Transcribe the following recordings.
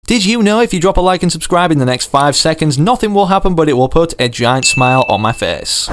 Did you know if you drop a like and subscribe in the next 5 seconds, nothing will happen but it will put a giant smile on my face?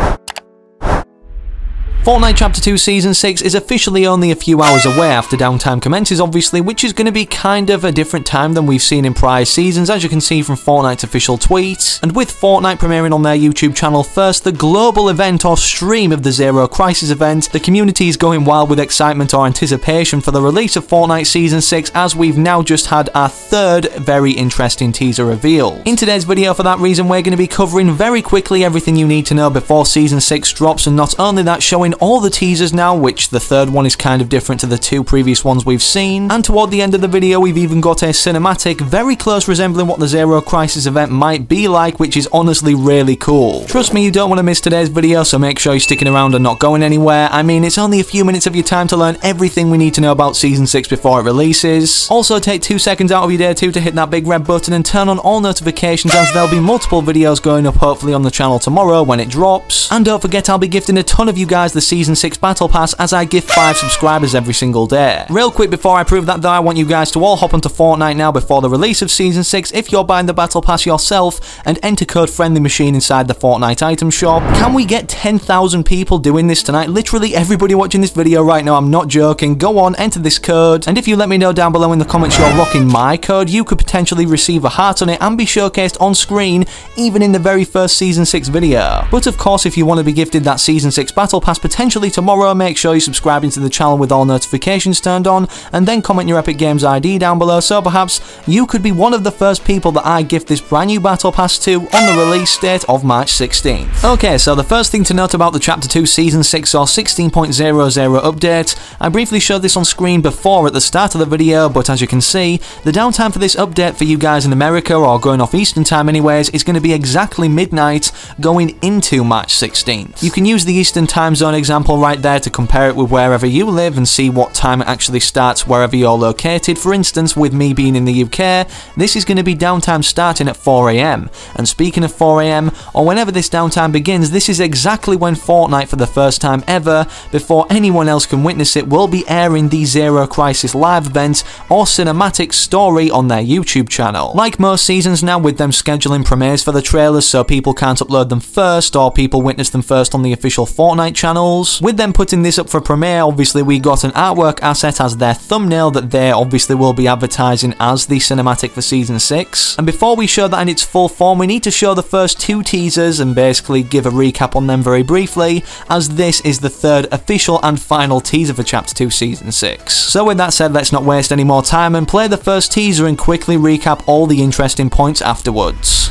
Fortnite Chapter 2 Season 6 is officially only a few hours away after downtime commences obviously, which is going to be kind of a different time than we've seen in prior seasons, as you can see from Fortnite's official tweets. And with Fortnite premiering on their YouTube channel first, the global event or stream of the Zero Crisis event, the community is going wild with excitement or anticipation for the release of Fortnite Season 6, as we've now just had our third very interesting teaser reveal. In today's video, for that reason, we're going to be covering very quickly everything you need to know before Season 6 drops, and not only that, showing all the teasers now, which the third one is kind of different to the two previous ones we've seen, and toward the end of the video we've even got a cinematic very close resembling what the Zero Crisis event might be like, which is honestly really cool. Trust me, you don't want to miss today's video, so make sure you're sticking around and not going anywhere. I mean, it's only a few minutes of your time to learn everything we need to know about Season 6 before it releases. Also, take 2 seconds out of your day too to hit that big red button and turn on all notifications, as there'll be multiple videos going up hopefully on the channel tomorrow when it drops. And don't forget, I'll be gifting a ton of you guys the Season 6 Battle Pass, as I gift 5 subscribers every single day. Real quick before I prove that though, I want you guys to all hop onto Fortnite now before the release of Season 6 if you're buying the Battle Pass yourself, and enter code FriendlyMachine inside the Fortnite item shop. Can we get 10,000 people doing this tonight? Literally everybody watching this video right now, I'm not joking. Go on, enter this code, and if you let me know down below in the comments you're rocking my code, you could potentially receive a heart on it and be showcased on screen even in the very first Season 6 video. But of course, if you want to be gifted that Season 6 Battle Pass potentially tomorrow, make sure you're subscribing to the channel with all notifications turned on, and then comment your Epic Games ID down below, so perhaps you could be one of the first people that I gift this brand new Battle Pass to on the release date of March 16th. Okay, so the first thing to note about the Chapter 2 Season 6 or 16.00 update, I briefly showed this on screen before at the start of the video, but as you can see, the downtime for this update for you guys in America, or going off Eastern time anyways, is going to be exactly midnight going into March 16th. You can use the Eastern time zone example right there to compare it with wherever you live and see what time it actually starts wherever you're located. For instance, with me being in the UK, this is going to be downtime starting at 4 AM. And speaking of 4 AM, or whenever this downtime begins, this is exactly when Fortnite, for the first time ever, before anyone else can witness it, will be airing the Zero Crisis live event or cinematic story on their YouTube channel. Like most seasons now, with them scheduling premieres for the trailers so people can't upload them first, or people witness them first on the official Fortnite channels. With them putting this up for premiere, obviously we got an artwork asset as their thumbnail that they obviously will be advertising as the cinematic for Season 6. And before we show that in its full form, we need to show the first 2 teasers and basically give a recap on them very briefly, as this is the third official and final teaser for Chapter 2 Season 6. So with that said, let's not waste any more time and play the first teaser and quickly recap all the interesting points afterwards.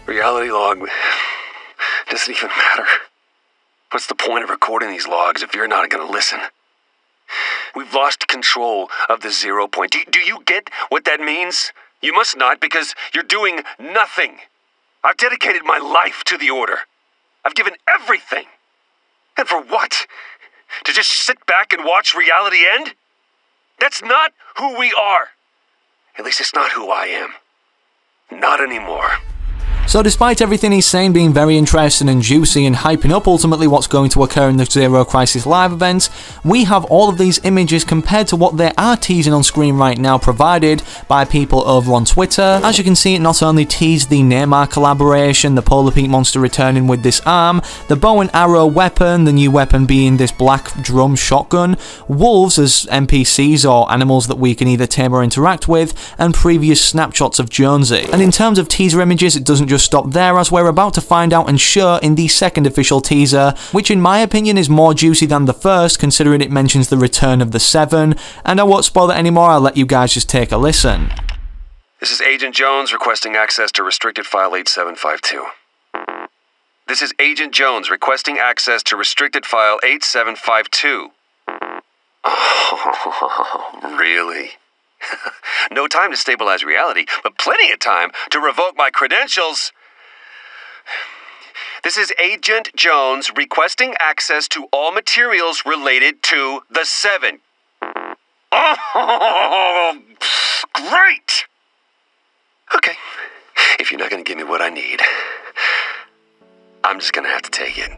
Reality log doesn't even matter. What's the point of recording these logs if you're not going to listen? We've lost control of the 0 point. Do you get what that means? You must not, because you're doing nothing. I've dedicated my life to the Order. I've given everything. And for what? To just sit back and watch reality end? That's not who we are. At least it's not who I am. Not anymore. So despite everything he's saying being very interesting and juicy and hyping up ultimately what's going to occur in the Zero Crisis live event, we have all of these images compared to what they are teasing on screen right now, provided by people over on Twitter. As you can see, it not only teased the Neymar collaboration, the Polar Peak monster returning with this arm, the bow and arrow weapon, the new weapon being this black drum shotgun, wolves as NPCs or animals that we can either tame or interact with, and previous snapshots of Jonesy. And in terms of teaser images, it doesn't just stop there, as we're about to find out and show in the second official teaser, which in my opinion is more juicy than the first, considering it mentions the return of the 7, and I won't spoil it anymore, I'll let you guys just take a listen. This is Agent Jones requesting access to restricted file 8752. This is Agent Jones requesting access to restricted file 8752. Oh, really? No time to stabilize reality, but plenty of time to revoke my credentials. This is Agent Jones requesting access to all materials related to the 7. Oh, great! Okay, if you're not going to give me what I need, I'm just going to have to take it.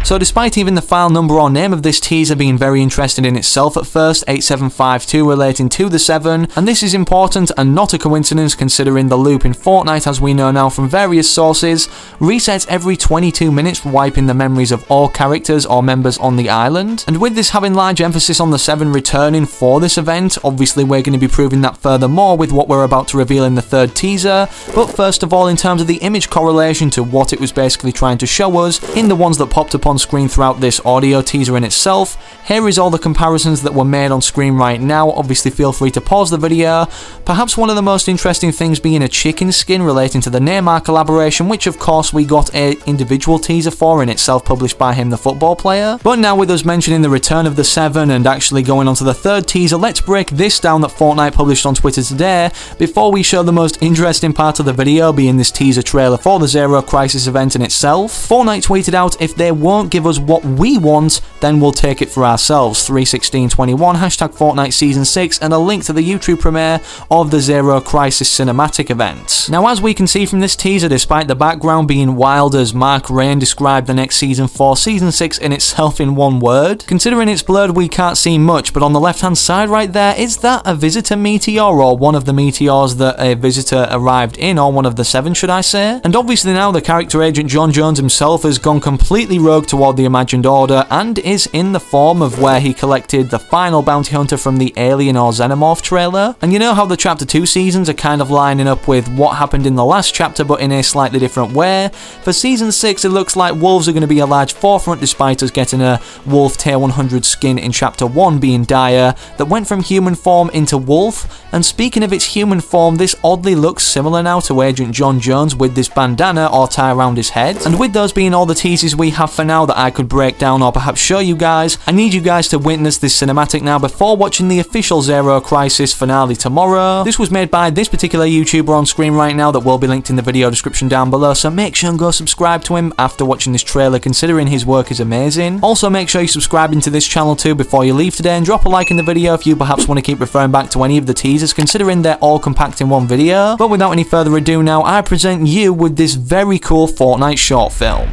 So despite even the file number or name of this teaser being very interesting in itself at first, 8752 relating to the 7, and this is important and not a coincidence considering the loop in Fortnite, as we know now from various sources, resets every 22 minutes, wiping the memories of all characters or members on the island. And with this having large emphasis on the 7 returning for this event, obviously we're going to be proving that furthermore with what we're about to reveal in the third teaser. But first of all, in terms of the image correlation to what it was basically trying to show us in the ones that popped up on screen throughout this audio teaser in itself, here is all the comparisons that were made on screen right now. Obviously feel free to pause the video. Perhaps one of the most interesting things being a chicken skin relating to the Neymar collaboration, which of course we got an individual teaser for in itself published by him, the football player. But now with us mentioning the return of the 7 and actually going on to the third teaser, let's break this down that Fortnite published on Twitter today before we show the most interesting part of the video, being this teaser trailer for the Zero Crisis event in itself. Fortnite tweeted out, "If they won't give us what we want, then we'll take it for ourselves. 3/16/21, hashtag Fortnite Season 6, and a link to the YouTube premiere of the Zero Crisis cinematic event." Now, as we can see from this teaser, despite the background being wild as Mark Rain described the next season for Season 6 in itself in one word, considering it's blurred we can't see much, but on the left hand side right there, is that a visitor meteor or one of the meteors that a visitor arrived in, or one of the 7 should I say? And obviously now the character Agent John Jones himself has gone completely rogue toward the Imagined Order and is in the form of where he collected the final bounty hunter from the Alien or Xenomorph trailer. And you know how the Chapter 2 seasons are kind of lining up with what happened in the last chapter but in a slightly different way? For Season 6 it looks like wolves are going to be a large forefront, despite us getting a wolf tier 100 skin in Chapter 1 being Dire that went from human form into wolf. And speaking of its human form, this oddly looks similar now to Agent John Jones with this bandana or tie around his head. And with those being all the teasers we have for now that I could break down or perhaps show you guys, I need you guys to witness this cinematic now before watching the official Zero Crisis finale tomorrow. This was made by this particular YouTuber on screen right now that will be linked in the video description down below, so make sure and go subscribe to him after watching this trailer, considering his work is amazing. Also make sure you subscribe into this channel too before you leave today, and drop a like in the video if you perhaps want to keep referring back to any of the teasers, considering they're all compact in one video. But without any further ado now, I present you with this very cool Fortnite short film.